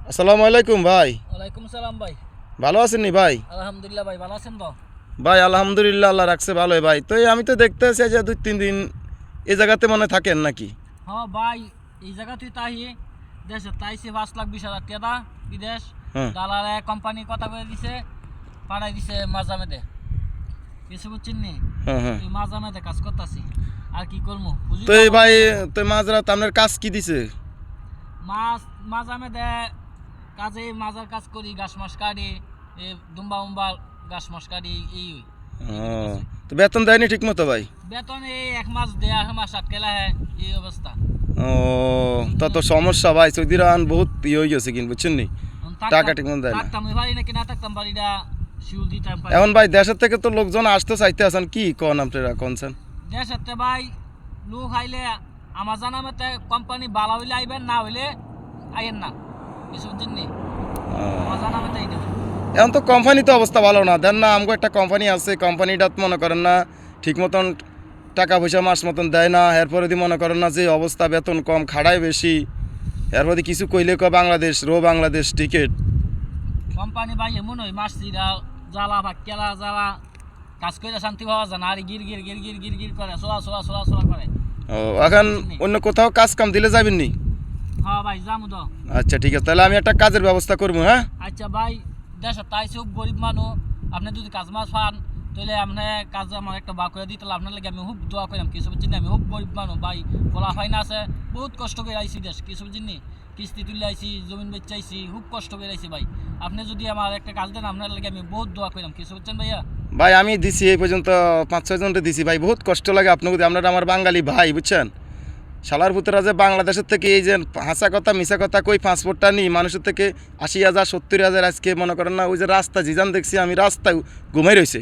আসসালামু আলাইকুম ভাই। ওয়ালাইকুম সালাম ভাই। ভালো আছেন নি ভাই? আলহামদুলিল্লাহ ভাই, ভালো আছেন তো? ভাই আলহামদুলিল্লাহ, আল্লাহ রাখছে ভালোই ভাই। তো আমি তো দেখতে আছি যে 2-3 দিন এই জায়গাতে মনে থাকেন নাকি? হ্যাঁ ভাই, এই জায়গা তুই তাই দেশে তাইছে 5,20,000 টাকা বিদেশ হ্যাঁ দালালে কোম্পানি কথা করে দিছে, পাঠাই দিছে মাঝামেদে। কিছু বুঝছেন নি? হ্যাঁ হ্যাঁ। তুই মাঝামেদে কাজ করতাছি, আর কি করবো? তো এই ভাই, তো মাঝরাত আপনার কাজ কি দিছে? মাঝামেদে কাজে মাজার কাজ করি, গাছ মাস কাটি, এ দুম্বা উম্বা গাছ মাস কাটি, এই তো বেতন দেয়নি ঠিক মতো ভাই? বেতন এই 1 মাস দেয়া, 1 মাস আটকেলা এই অবস্থা। ও, তত সমস্যা ভাই। সৌদির আন বহুত হয়ে গেছে কিন, বুঝছেন নি? টাকা ঠিক মতো দেয় না। থাকতাম বাড়ি নাকি না থাকতাম বাড়িটা শিউল দিতাম। এখন ভাই দেশের থেকে তো লোকজন আসতে চাইতে আছেন, কি কোন আপনারা কোনছেন? দেশের ভাই লোক আইলে আমার জানা মতে কোম্পানি ভালো হইলে আইবেন, না হইলে আইয়েন না। কিছু জিনিস আমার জানা মতে এইটা। এখন তো কোম্পানি তো অবস্থা ভালো না, দেন না। আমাকে একটা কোম্পানি আছে, কোম্পানিটা মনে করেন না ঠিক মতন টাকা পয়সা মাস মতন দেয় না। এরপরে দিয়ে মনে করেন না যে অবস্থা, বেতন কম, খাড়াই বেশি। এরপরে কিছু কইলে বাংলাদেশ বাংলাদেশ টিকিট কোম্পানি ভাই এমন হয় মাসিরা জ্বালা ভাক্কেলা জ্বালা কাজ করে শান্তি পাওয়া যায় না, আর গির গির গির গির গির গির করে সোলা সোলা সোলা সোলা করে। ও, এখন অন্য কোথাও কাজ কাম দিলে যাবেন নি? হ্যাঁ ভাই যাবো তো। আচ্ছা ঠিক আছে, তাহলে আমি একটা কাজের ব্যবস্থা করবো। হ্যাঁ আচ্ছা ভাই, দেশে তাই খুব গরিব মানুষ, আপনি যদি কাজ মাছ পান তাহলে আপনি কাজ আমার একটা বা করে দিই, তাহলে আপনার লাগে আমি খুব দোয়া করিলাম। কিছু বুঝছি আমি খুব গরিব মানুষ ভাই, ফলা ফাই না আছে, বহুত কষ্ট করে আইসি দেশ। কিছু বুঝিনি, কিস্তি তুলে আইসি, জমিন বেচে আইসি, খুব কষ্ট করে আইসি ভাই। আপনি যদি আমার একটা কাজ দেন, আপনার লাগে আমি বহুত দোয়া করিলাম। কিছু বুঝছেন ভাইয়া? ভাই, আমি দিছি এই পর্যন্ত 5-6 জনকে দিছি ভাই। বহুত কষ্ট লাগে আপনাকে, আপনারা আমার বাঙালি ভাই, বুঝছেন? শালার পুতরা যে বাংলাদেশের থেকে এই যে হাসা কথা মিশা কথা কই পাসপোর্টটা নিই মানুষের থেকে 80,000 70,000 আজকে মনে করেন না। ওই যে রাস্তা জিজান দেখছি আমি, রাস্তায় ঘুমাই রয়েছে।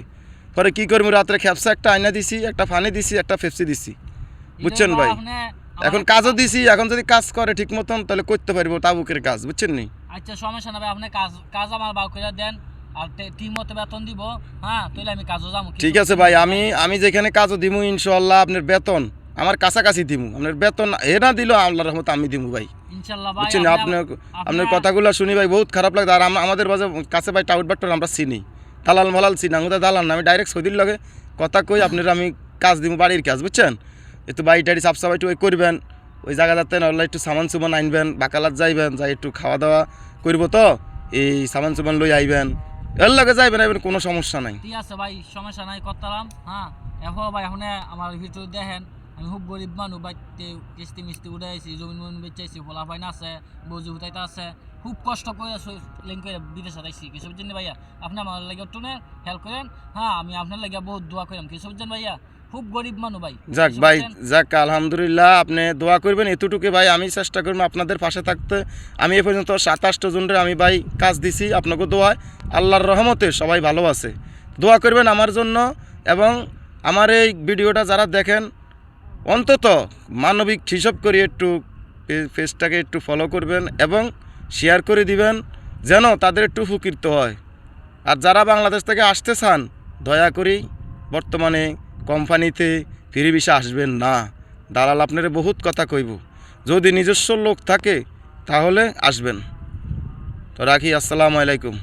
পরে কী করবো, রাত্রে খেপসা একটা আয়না দিছি, একটা ফানি দিছি, একটা ফেপসি দিছি, বুঝছেন ভাই? এখন কাজও দিছি, এখন যদি কাজ করে ঠিক মতন তাহলে করতে পারবো তাবুকের কাজ, বুঝছেন নি? আচ্ছা সমস্যা না ভাই, আপনি কাজ কাজ আমার বাউ করে দেন, আর ঠিক মতো বেতন দিব। হ্যাঁ, তাহলে আমি কাজও যাবো। ঠিক আছে ভাই, আমি যেখানে কাজও দিমু ইনশাল্লাহ আপনার বেতন আমার কাছাকাছি দিমু। আপনার বেতন এ না দিলেও আল্লাহর রহমতে আমি দিমু ভাই, ইনশাল্লাহ ভাই। বুঝছেন? আপনার কথাগুলো শুনি ভাই বহুত খারাপ লাগে। আর আমাদের কাছে ভাই টাউট বাট্টর আমরা চিনি, দালাল মালাল চিনি, আমাদের দালাল না। আমি ডাইরেক্ট সৌদির লগে কথা কই আপনার আমি কাজ দিব, বাড়ির কাজ, বুঝছেন? একটু বাড়ি টাড়ি সাফসাফাই একটু করবেন, ওই জায়গা যাতে নাহলে একটু সামান সুমান আনবেন, বাকালাত যাইবেন, যাই একটু খাওয়া দাওয়া করবো, তো এই সামান সুমান লই আইবেন, এর লগে যাইবেন আইবেন, কোনো সমস্যা নাই। ঠিক আছে ভাই, সমস্যা নাই, করতাম। হ্যাঁ, এখন ভাই এখন আমার ভিতরে দেখেন আমি খুব গরিব মানুষ, বাড়িতে কিস্তি মিস্তি উঠে আইসি, জমিন মমিন বেচাইছি, ফলা ফাইন আছে, বজি উঠাইতে আছে, খুব কষ্ট করে লিঙ্ক করে বিদেশে আইসি। কিছু বুঝছেন ভাইয়া? আপনি আমার লাগে একটু হেল্প করেন। হ্যাঁ, আমি আপনার লাগে বহুত দোয়া করেন। কিছু বুঝছেন ভাইয়া? খুব গরিব মানুষ ভাই। যাক ভাই, যাক আলহামদুলিল্লাহ, আপনি দোয়া করবেন এতটুকু ভাই। আমি চেষ্টা করবো আপনাদের পাশে থাকতে। আমি এ পর্যন্ত 27 জনের আমি ভাই কাজ দিছি, আপনাকে দোয়ায় আল্লাহর রহমতে সবাই ভালো আছে। দোয়া করবেন আমার জন্য, এবং আমার এই ভিডিওটা যারা দেখেন অন্তত মানবিক হিসাব করে একটু পেজটাকে একটু ফলো করবেন এবং শেয়ার করে দিবেন, যেন তাদের একটু উপকৃত হয়। আর যারা বাংলাদেশ থেকে আসতে চান, দয়া করি বর্তমানে কোম্পানিতে ফ্রি ভিসা আসবেন না। দালাল আপনারা বহুত কথা কইব। যদি নিজস্ব লোক থাকে তাহলে আসবেন। তো রাখি, আসসালামু আলাইকুম।